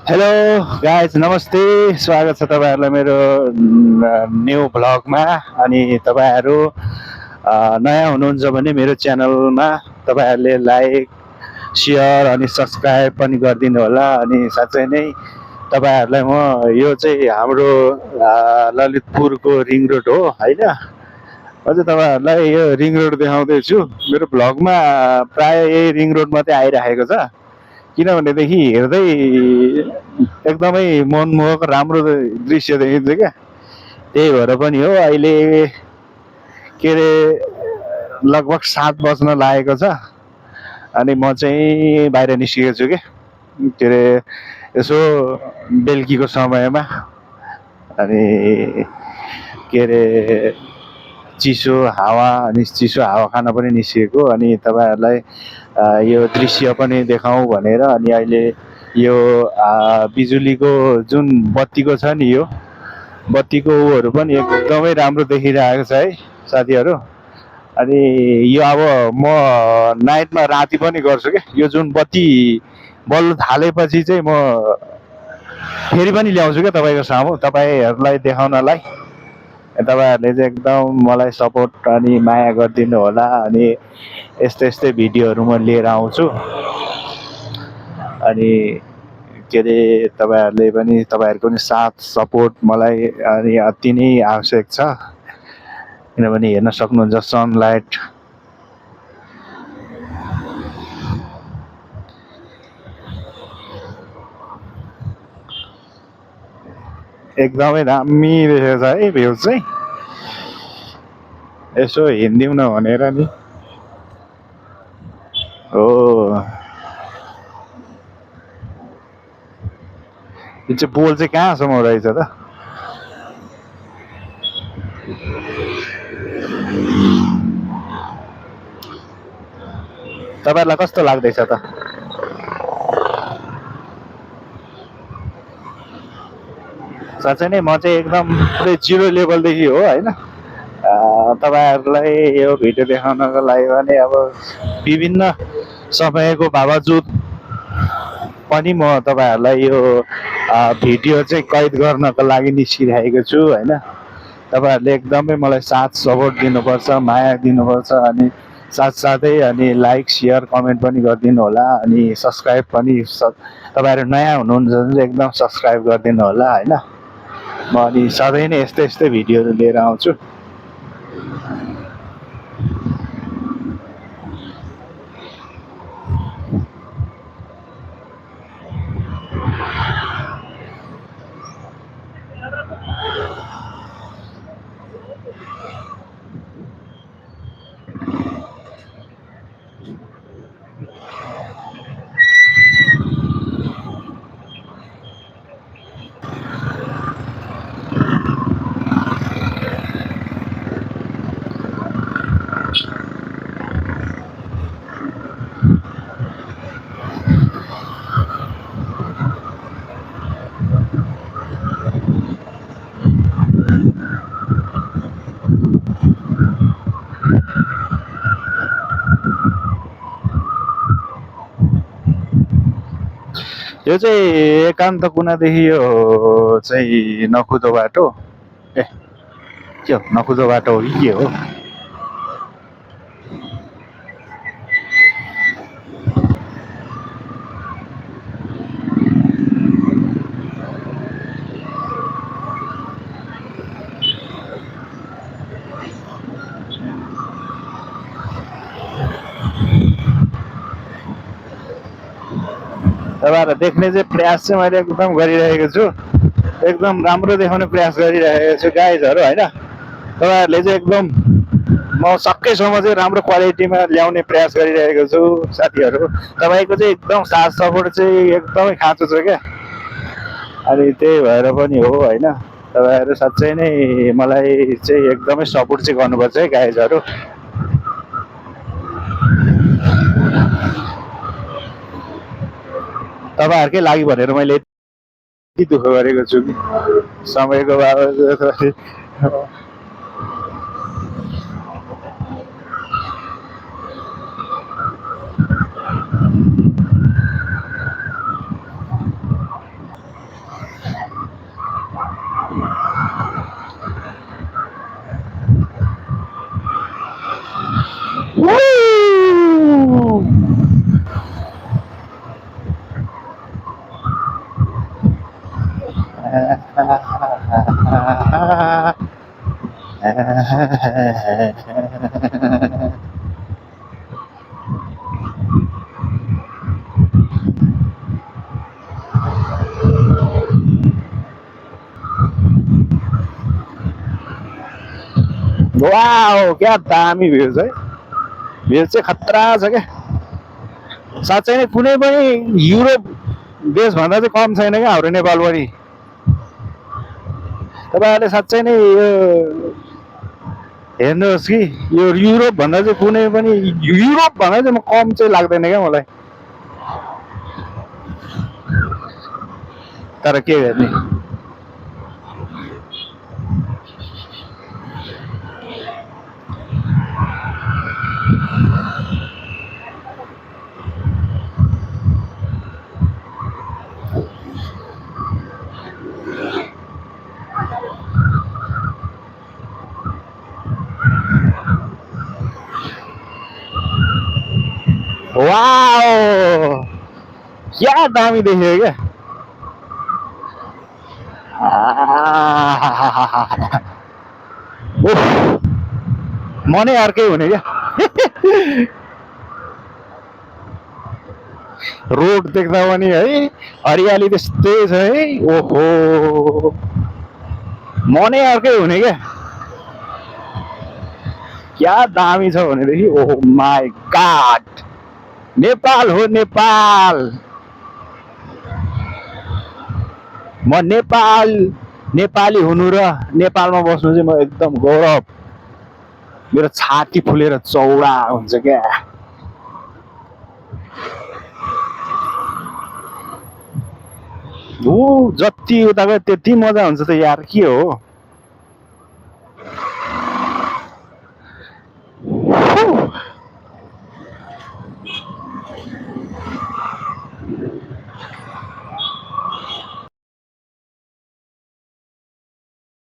Hello guys नमस्ते। स्वागत छ तपाईँहरूलाई मेरो न्यू भ्लगमा। अनि तपाईँहरू नयाँ हुनुहुन्छ भने मेरो च्यानलमा तपाईँहरूले लाइक सेयर अनि सब्सक्राइब पनि गरिदिनु होला। अनि साँच्चै नै तपाईँहरूलाई म यो चाहिँ हाम्रो ललितपुरको रिङ रोड हो होइन। अझै तपाईँहरूलाई यो रिङ रोड देखाउँदैछु। मेरो भ्लगमा प्राय यही रिङ रोड मात्रै आइरहेको छ, किनभनेदेखि हेर्दै एकदमै मनमोहक राम्रो दृश्य देखिन्छ क्या। त्यही भएर पनि हो। अहिले के अरे लगभग 7 बज्न लागेको छ अनि म चाहिँ बाहिर निस्केको छु के अरे यसो बेलुकीको समयमा। अनि के अरे चिसो हावा अनि चिसो हावा खान पनि निस्किएको। अनि तपाईँहरूलाई यो दृश्य पनि देखाउँ भनेर। अनि अहिले यो बिजुलीको जुन बत्तीको छ नि, यो बत्तीको ऊहरू पनि एकदमै राम्रो देखिरहेको छ है साथीहरू। अनि यो अब म नाइटमा राति पनि गर्छु क्या। यो जुन बत्ती बल्न थालेपछि चाहिँ म फेरि पनि ल्याउँछु क्या तपाईँको सामु, तपाईँहरूलाई देखाउनलाई। तपाईँहरूले चाहिँ एकदम मलाई सपोर्ट अनि माया गरिदिनु होला। अनि यस्तै यस्तै भिडियोहरू म लिएर आउँछु। अनि के अरे तपाईँहरूले पनि तपाईँहरूको पनि साथ सपोर्ट मलाई अनि अति नै आवश्यक छ। किनभने हेर्न सक्नुहुन्छ सनलाइट एकदमै दामी देखेको छ है भ्यू चाहिँ। यसो हिँडिदिउँ न भनेर नि हो। यो चाहिँ पोल चाहिँ कहाँसम्म रहेछ त? तपाईँहरूलाई कस्तो लाग्दैछ त? साँच्चै नै म चाहिँ एकदम पुरै जिरो लेभलदेखि हो होइन। तपाईँहरूलाई यो भिडियो देखाउनको लागि भने अब विभिन्न समयको बावजुद पनि म तपाईँहरूलाई यो भिडियो चाहिँ कैद गर्नको लागि निस्किरहेको छु होइन। तपाईँहरूले एकदमै मलाई साथ सपोर्ट दिनुपर्छ, माया दिनुपर्छ। अनि साथसाथै अनि लाइक सेयर कमेन्ट पनि गरिदिनु होला। अनि सब्सक्राइब पनि तपाईँहरू नयाँ हुनुहुन्छ भने चाहिँ एकदम सब्सक्राइब गरिदिनु होला होइन। म अनि सधैँ नै यस्तै यस्तै भिडियोहरू लिएर आउँछु। यो चाहिँ एकान्त कुनादेखि यो चाहिँ नकुदो बाटो। ए के हो, नकुदो बाटो हो कि के हो? तपाईँहरूलाई देख्ने चाहिँ प्रयास चाहिँ मैले एकदम गरिरहेको छु। एकदम राम्रो देखाउने प्रयास गरिरहेको छु गाइजहरू होइन। तपाईँहरूले चाहिँ एकदम म सकेसम्म चाहिँ राम्रो क्वालिटीमा ल्याउने प्रयास गरिरहेको छु साथीहरू। तपाईँको चाहिँ एकदम साथ सपोर्ट चाहिँ एकदमै खाँचो छ क्या। अनि त्यही भएर पनि हो होइन। तपाईँहरू साँच्चै नै मलाई चाहिँ एकदमै सपोर्ट चाहिँ गर्नुपर्छ है गाइजहरू। तपाईँहरूकै लागि भनेर मैले यति दुःख गरेको छु कि समयको बाबत। वाउ क्या दामी भ्यूज है भ्यू चाहिँ खतरा छ क्या साँच्चै नै कुनै पनि युरोप देशभन्दा चाहिँ कम छैन क्या हाम्रो नेपाल पनि तपाईँहरूले साँच्चै नै यो हेर्नुहोस् कि यो युरोप भन्दा चाहिँ कुनै पनि युरोप भन्दा चाहिँ म कम चाहिँ लाग्दैन क्या मलाई तर के गर्ने वाओ क्या दामी देखियो क्या ओह मनै अर्कै हुने क्या रोड देख्दा पनि है हरियाली त्यस्तै छ है ओहो मनै अर्कै हुने क्या दामी छ भनेदेखि ओह माई गॉड नेपाल हो नेपाल म नेपाली हुनु र नेपालमा बस्नु चाहिँ म एकदम गौरव मेरो छाती फुलेर चौडा हुन्छ क्या ओ जति उता गयो त्यति मजा हुन्छ त यार के हो